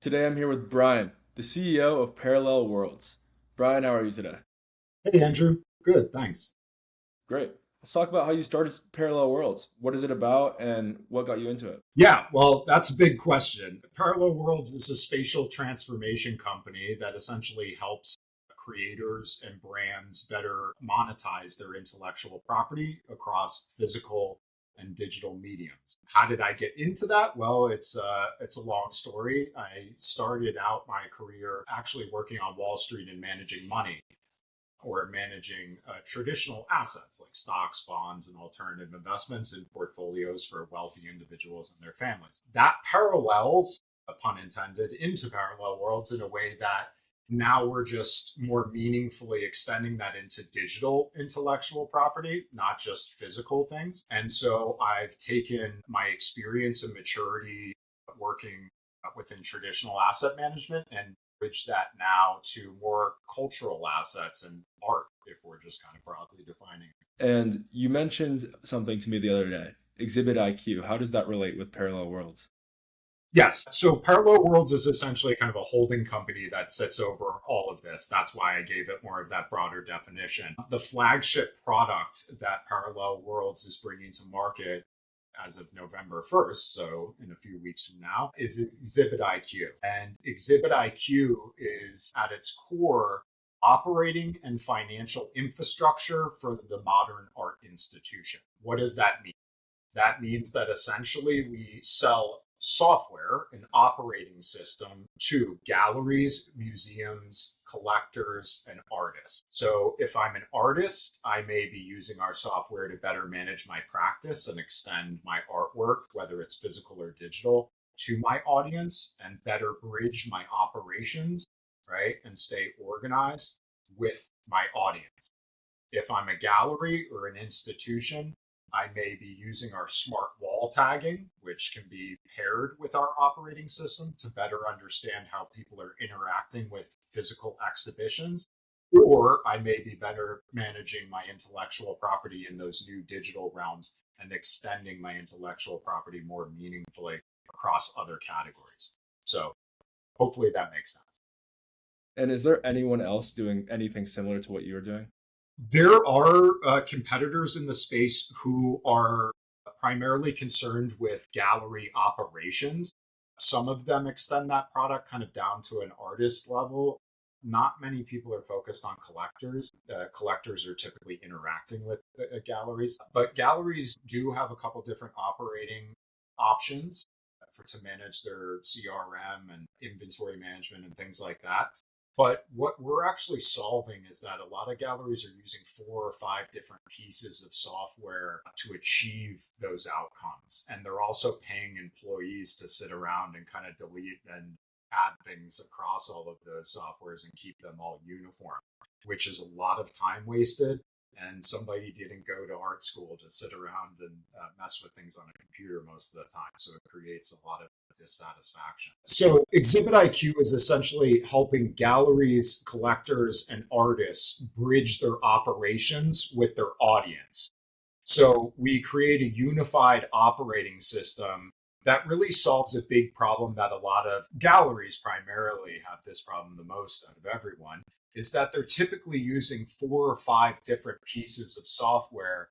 Today I'm here with Brian, the CEO of Parallel Worlds. Brian, how are you today? Hey, Andrew. Good, thanks. Great. Let's talk about how you started Parallel Worlds. What is it about and what got you into it? Yeah, well, that's a big question. Parallel Worlds is a spatial transformation company that essentially helps creators and brands better monetize their intellectual property across physical and digital mediums. How did I get into that? Well, it's a long story. I started out my career actually working on Wall Street and managing money, or managing traditional assets like stocks, bonds, and alternative investments in portfolios for wealthy individuals and their families. That parallels, pun intended, into parallel worlds in a way that now we're just more meaningfully extending that into digital intellectual property, not just physical things. And so I've taken my experience and maturity working within traditional asset management and bridge that now to more cultural assets and art, if we're just kind of broadly defining it. And you mentioned something to me the other day, Exhibit IQ. How does that relate with Parallel Worlds? Yes. So Parallel Worlds is essentially kind of a holding company that sits over all of this. That's why I gave it more of that broader definition. The flagship product that Parallel Worlds is bringing to market as of November 1st, so in a few weeks from now, is Exhibit IQ. And Exhibit IQ is at its core operating and financial infrastructure for the modern art institution. What does that mean? That means that essentially we sell software, an operating system, to galleries, museums, collectors, and artists. So if I'm an artist, I may be using our software to better manage my practice and extend my artwork, whether it's physical or digital, to my audience and better bridge my operations, right? And stay organized with my audience. If I'm a gallery or an institution, I may be using our smart wall tagging, which can be paired with our operating system to better understand how people are interacting with physical exhibitions. Or I may be better managing my intellectual property in those new digital realms and extending my intellectual property more meaningfully across other categories. So hopefully that makes sense. And is there anyone else doing anything similar to what you're doing? There are competitors in the space who are primarily concerned with gallery operations. Some of them extend that product kind of down to an artist level. Not many people are focused on collectors. Collectors are typically interacting with galleries, but galleries do have a couple different operating options for to manage their CRM and inventory management and things like that. But what we're actually solving is that a lot of galleries are using 4 or 5 different pieces of software to achieve those outcomes. And they're also paying employees to sit around and kind of delete and add things across all of those softwares and keep them all uniform, which is a lot of time wasted. And somebody didn't go to art school to sit around and mess with things on a computer most of the time. So it creates a lot of dissatisfaction. So Exhibit IQ is essentially helping galleries, collectors, and artists bridge their operations with their audience. So we create a unified operating system that really solves a big problem that a lot of galleries primarily have this problem the most out of everyone, is that they're typically using 4 or 5 different pieces of software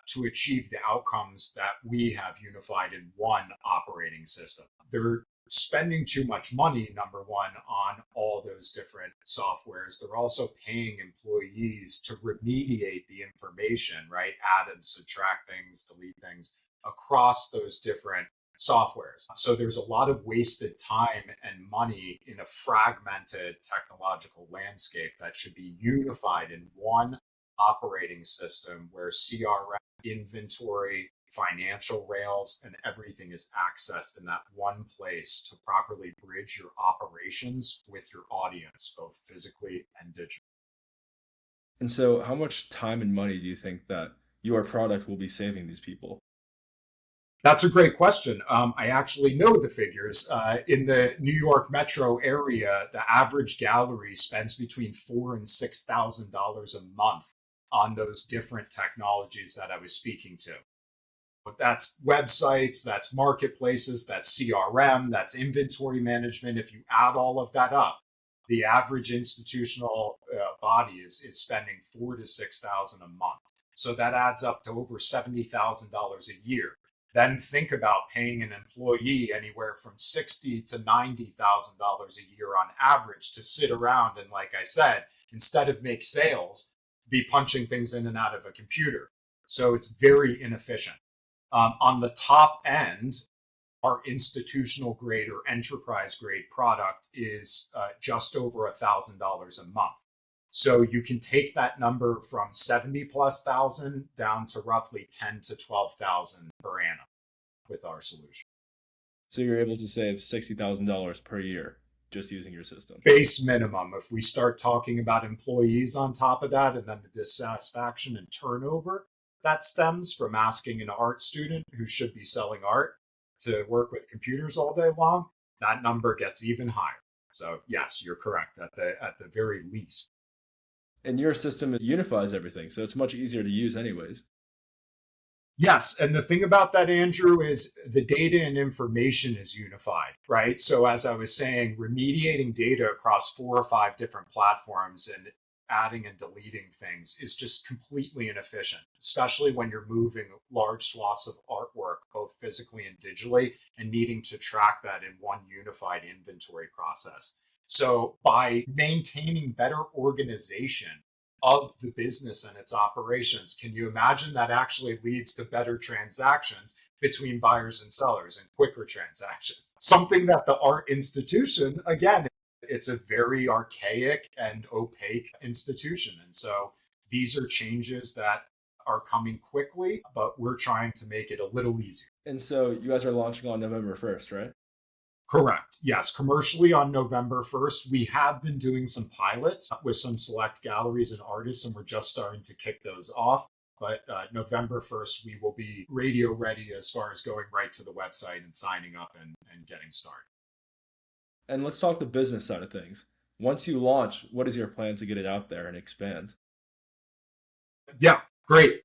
to achieve the outcomes that we have unified in one operating system. They're spending too much money, number one, on all those different softwares. They're also paying employees to remediate the information, right? Add and subtract things, delete things across those different softwares. So there's a lot of wasted time and money in a fragmented technological landscape that should be unified in one operating system where CRM, inventory, financial rails, and everything is accessed in that one place to properly bridge your operations with your audience, both physically and digitally. And so, how much time and money do you think that your product will be saving these people? That's a great question. I actually know the figures. In the New York metro area, the average gallery spends between $4,000 and $6,000 a month on those different technologies that I was speaking to. That's websites, that's marketplaces, that's CRM, that's inventory management. If you add all of that up, the average institutional body is spending 4 to 6 thousand a month. So that adds up to over $70,000 a year. Then think about paying an employee anywhere from $60 to $90,000 a year on average to sit around and, like I said, instead of make sales, be punching things in and out of a computer. So it's very inefficient. On the top end, our institutional grade or enterprise grade product is just over $1,000 a month. So you can take that number from 70 plus thousand down to roughly 10 to 12,000 per annum with our solution. So you're able to save $60,000 per year just using your system. Base minimum. If we start talking about employees on top of that, and then the dissatisfaction and turnover that stems from asking an art student who should be selling art to work with computers all day long, that number gets even higher. So yes, you're correct at the very least. And your system unifies everything, so it's much easier to use anyways. Yes. And the thing about that, Andrew, is the data and information is unified, right? So as I was saying, remediating data across 4 or 5 different platforms and adding and deleting things is just completely inefficient, especially when you're moving large swaths of artwork, both physically and digitally, and needing to track that in one unified inventory process. So by maintaining better organization of the business and its operations, can you imagine that actually leads to better transactions between buyers and sellers and quicker transactions? Something that the art institution, again, it's a very archaic and opaque institution. And so these are changes that are coming quickly, but we're trying to make it a little easier. And so you guys are launching on November 1st, right? Correct. Yes, commercially on November 1st. We have been doing some pilots with some select galleries and artists, and we're just starting to kick those off. But November 1st, we will be radio ready as far as going right to the website and signing up and getting started. And let's talk the business side of things. Once you launch, what is your plan to get it out there and expand? Yeah, great.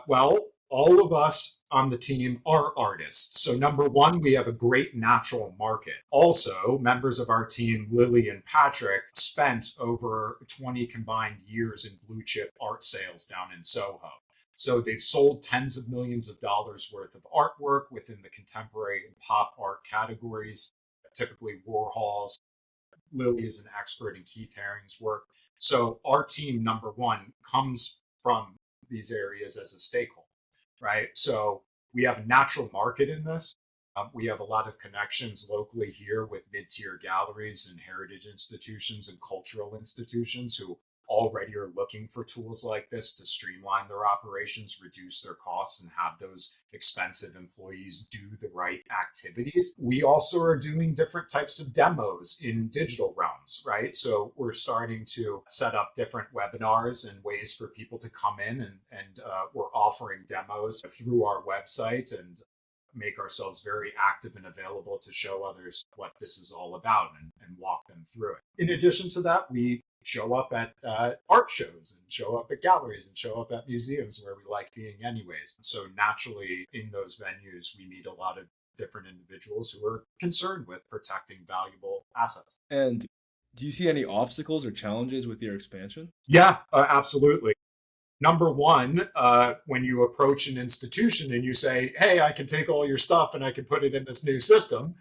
Well, all of us on the team are artists. So, number one, we have a great natural market. Also, members of our team, Lily and Patrick, spent over 20 combined years in blue chip art sales down in Soho. So, they've sold tens of millions of dollars worth of artwork within the contemporary and pop art categories, typically Warhol's. Lily is an expert in Keith Haring's work. So, our team, number one, comes from these areas as a stakeholder, right? So we have a natural market in this. We have a lot of connections locally here with mid-tier galleries and heritage institutions and cultural institutions who already are looking for tools like this to streamline their operations, reduce their costs, and have those expensive employees do the right activities. We also are doing different types of demos in digital realms, right? So we're starting to set up different webinars and ways for people to come in, and we're offering demos through our website and make ourselves very active and available to show others what this is all about and walk them through it. In addition to that, we show up at art shows and show up at galleries and show up at museums where we like being anyways. So naturally in those venues, we meet a lot of different individuals who are concerned with protecting valuable assets. And do you see any obstacles or challenges with your expansion? Yeah, absolutely. Number one, when you approach an institution and you say, hey, I can take all your stuff and I can put it in this new system,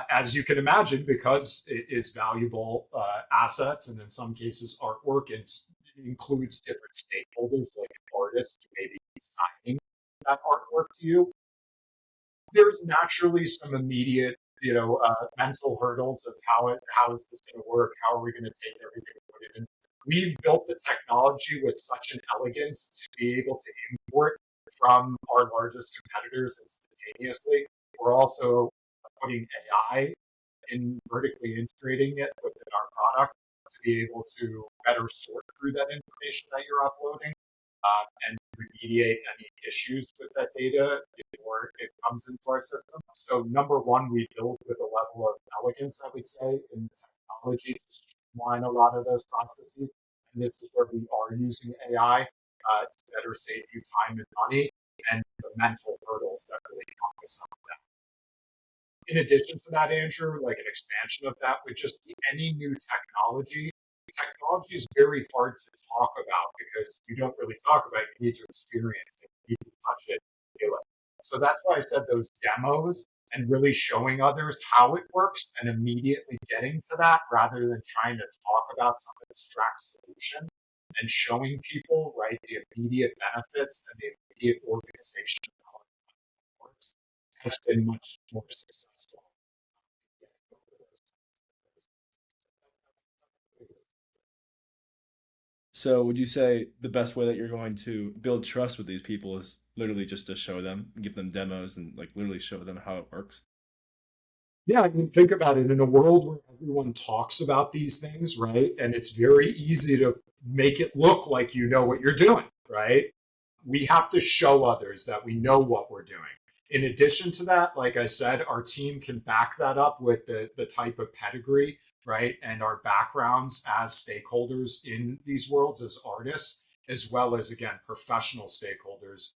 as you can imagine, because it is valuable assets, and in some cases, artwork includes different stakeholders like artists who may be signing that artwork to you. There's naturally some immediate, mental hurdles of how is this going to work? How are we going to take everything and put it in? We've built the technology with such an elegance to be able to import from our largest competitors instantaneously. We're also putting AI in vertically integrating it within our product to be able to better sort through that information that you're uploading and remediate any issues with that data before it comes into our system. So number one, we build with a level of elegance, I would say, in the technology to streamline a lot of those processes. And this is where we are using AI to better save you time and money. and the mental hurdles that really come with some of that. In addition to that, Andrew, like an expansion of that would just be any new technology. Technology is very hard to talk about because you don't really talk about it. You need to experience it, you need to touch it, feel it. So that's why I said those demos and really showing others how it works and immediately getting to that rather than trying to talk about some abstract solution and showing people, right, the immediate benefits and the immediate organization of how it works has been much more successful. So would you say the best way that you're going to build trust with these people is literally just to show them, give them demos and like literally show them how it works? Yeah, I mean, think about it. In a world where everyone talks about these things, right? And it's very easy to make it look like you know what you're doing, right? We have to show others that we know what we're doing. In addition to that, like I said, our team can back that up with the type of pedigree, right? And our backgrounds as stakeholders in these worlds as artists, as well as, again, professional stakeholders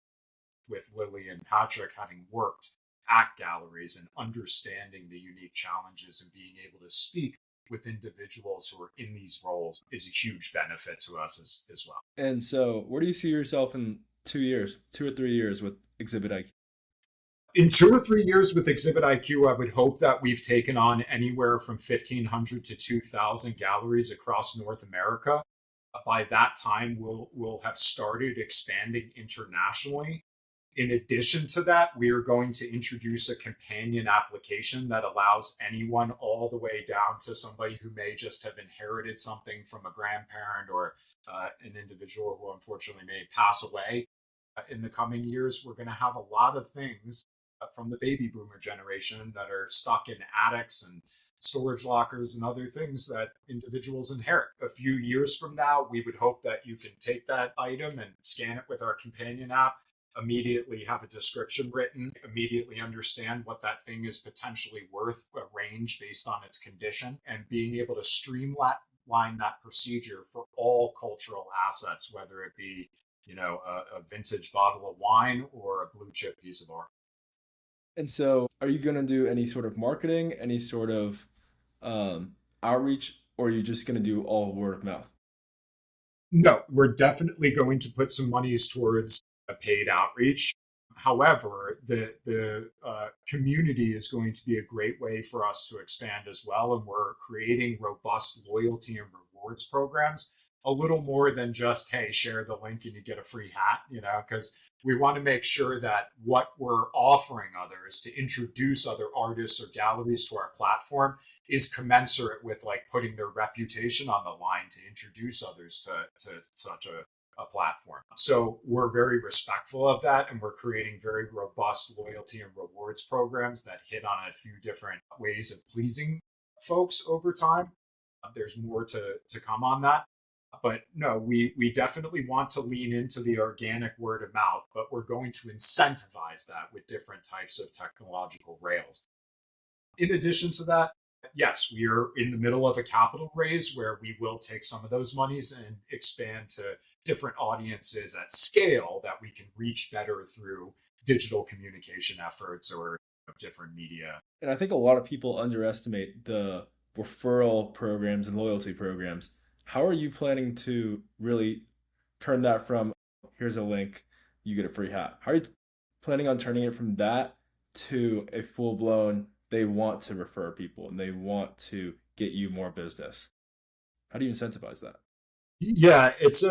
with Lily and Patrick having worked at galleries and understanding the unique challenges and being able to speak with individuals who are in these roles is a huge benefit to us as well. And so where do you see yourself in 2 years, 2 or 3 years with Exhibit IQ? In 2 or 3 years with ExhibitIQ, I would hope that we've taken on anywhere from 1,500 to 2,000 galleries across North America. By that time, we'll have started expanding internationally. In addition to that, we are going to introduce a companion application that allows anyone all the way down to somebody who may just have inherited something from a grandparent or an individual who unfortunately may pass away. In the coming years, we're going to have a lot of things from the baby boomer generation that are stuck in attics and storage lockers and other things that individuals inherit. A few years from now, we would hope that you can take that item and scan it with our companion app, immediately have a description written, immediately understand what that thing is potentially worth, a range based on its condition, and being able to streamline that procedure for all cultural assets, whether it be, a vintage bottle of wine or a blue chip piece of art. And so are you going to do any sort of marketing, any sort of outreach, or are you just going to do all word of mouth? No, we're definitely going to put some monies towards a paid outreach. However, the community is going to be a great way for us to expand as well. And we're creating robust loyalty and rewards programs, a little more than just, hey, share the link and you get a free hat, because we want to make sure that what we're offering others to introduce other artists or galleries to our platform is commensurate with like putting their reputation on the line to introduce others to such a platform. So we're very respectful of that, and we're creating very robust loyalty and rewards programs that hit on a few different ways of pleasing folks over time. There's more to come on that. But no, we definitely want to lean into the organic word of mouth, but we're going to incentivize that with different types of technological rails. In addition to that, yes, we are in the middle of a capital raise where we will take some of those monies and expand to different audiences at scale that we can reach better through digital communication efforts or different media. And I think a lot of people underestimate the referral programs and loyalty programs. How are you planning to really turn that from here's a link, you get a free hat? How are you planning on turning it from that to a full blown, they want to refer people and they want to get you more business? How do you incentivize that? Yeah, it's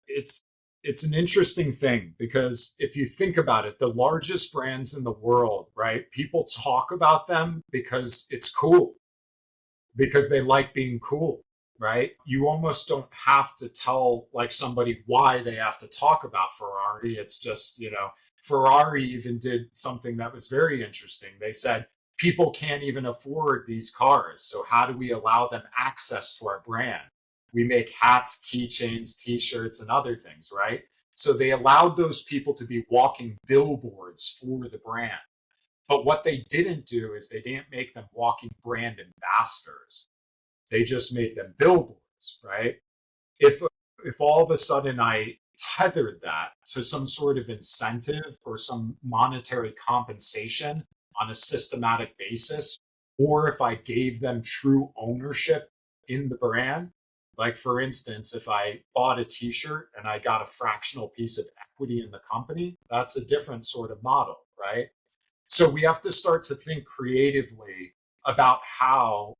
it's an interesting thing because if you think about it, the largest brands in the world, right? People talk about them because it's cool, because they like being cool, right? You almost don't have to tell like somebody why they have to talk about Ferrari. It's just, Ferrari even did something that was very interesting. They said people can't even afford these cars. So how do we allow them access to our brand? We make hats, keychains, t-shirts, and other things, right? So they allowed those people to be walking billboards for the brand. But what they didn't do is they didn't make them walking brand ambassadors. They just made them billboards, right? If if all of a sudden I tethered that to some sort of incentive or some monetary compensation on a systematic basis, or if I gave them true ownership in the brand. Like, for instance, if I bought a t shirt and I got a fractional piece of equity in the company, that's a different sort of model, right? So we have to start to think creatively about how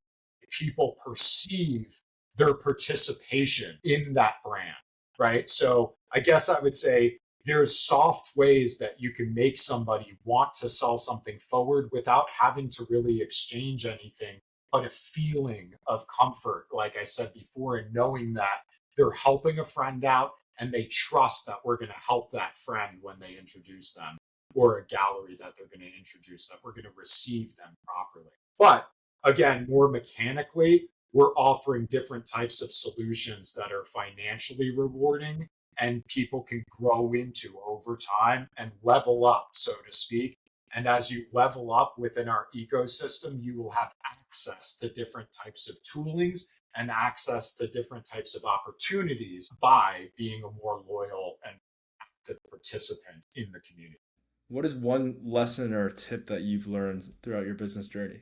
people perceive their participation in that brand, right? So I guess I would say there's soft ways that you can make somebody want to sell something forward without having to really exchange anything, but a feeling of comfort, like I said before, and knowing that they're helping a friend out and they trust that we're going to help that friend when they introduce them, or a gallery that they're going to introduce, that we're going to receive them properly. But again, more mechanically, we're offering different types of solutions that are financially rewarding and people can grow into over time and level up, so to speak. And as you level up within our ecosystem, you will have access to different types of toolings and access to different types of opportunities by being a more loyal and active participant in the community. What is one lesson or tip that you've learned throughout your business journey?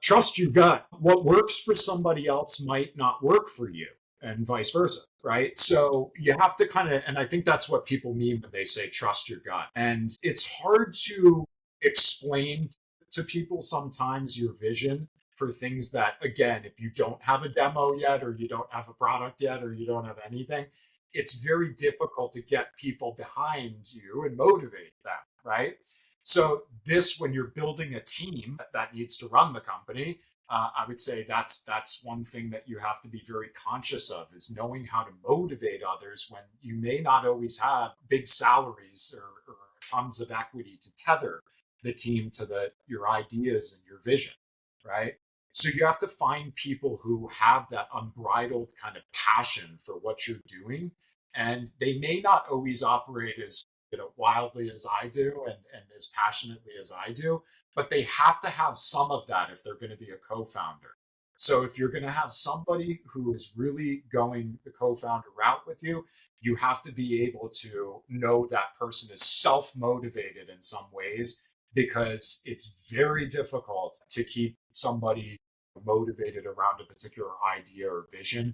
Trust your gut. What works for somebody else might not work for you, and vice versa, right? So you have to kind of, and I think that's what people mean when they say trust your gut. And it's hard to explain to people sometimes your vision for things that, again, if you don't have a demo yet, or you don't have a product yet, or you don't have anything, it's very difficult to get people behind you and motivate them, right? So this, when you're building a team that needs to run the company, I would say that's one thing that you have to be very conscious of, is knowing how to motivate others when you may not always have big salaries or tons of equity to tether the team to your ideas and your vision, right? So you have to find people who have that unbridled kind of passion for what you're doing, and they may not always operate as wildly as I do and as passionately as I do, but they have to have some of that if they're going to be a co-founder. So if you're going to have somebody who is really going the co-founder route with you, you have to be able to know that person is self-motivated in some ways, because it's very difficult to keep somebody motivated around a particular idea or vision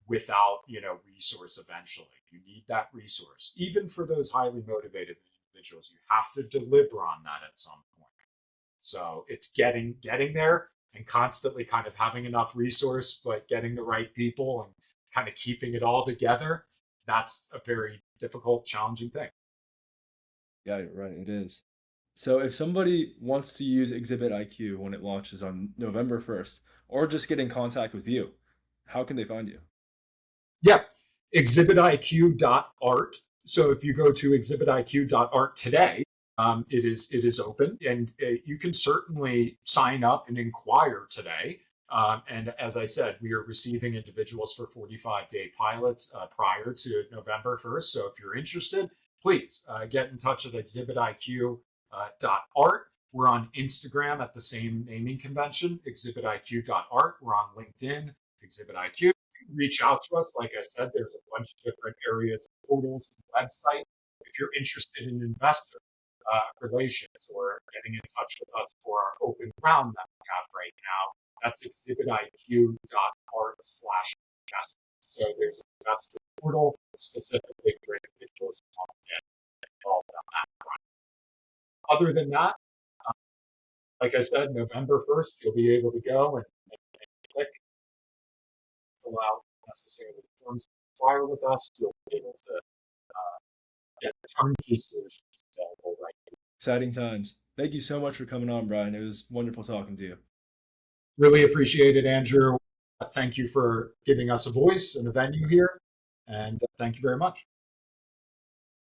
without resource. Eventually you need that resource. Even for those highly motivated individuals, you have to deliver on that at some point. So it's getting there and constantly kind of having enough resource, but getting the right people and kind of keeping it all together. That's a very difficult, challenging thing. Yeah, right, it is. So if somebody wants to use Exhibit IQ when it launches on November 1st, or just get in contact with you, how can they find you? Yeah, exhibitiq.art. So if you go to exhibitiq.art today, it is open, and you can certainly sign up and inquire today. And as I said, we are receiving individuals for 45-day pilots prior to November 1st. So if you're interested, please get in touch at exhibitiq.art. We're on Instagram at the same naming convention, exhibitiq.art. We're on LinkedIn, ExhibitIQ. Reach out to us. Like I said, there's a bunch of different areas, portals, website. If you're interested in investor relations or getting in touch with us for our open round that we have right now, that's exhibitiq.art/investment. So there's an investor portal specifically for individuals who want to get involved on that front. Other than that, like I said, November 1st, you'll be able to go and click, fill out necessary forms prior with us. You'll be able to get turnkey solutions available right now. Exciting times. Thank you so much for coming on, Brian. It was wonderful talking to you. Really appreciate it, Andrew. Thank you for giving us a voice and a venue here. And thank you very much.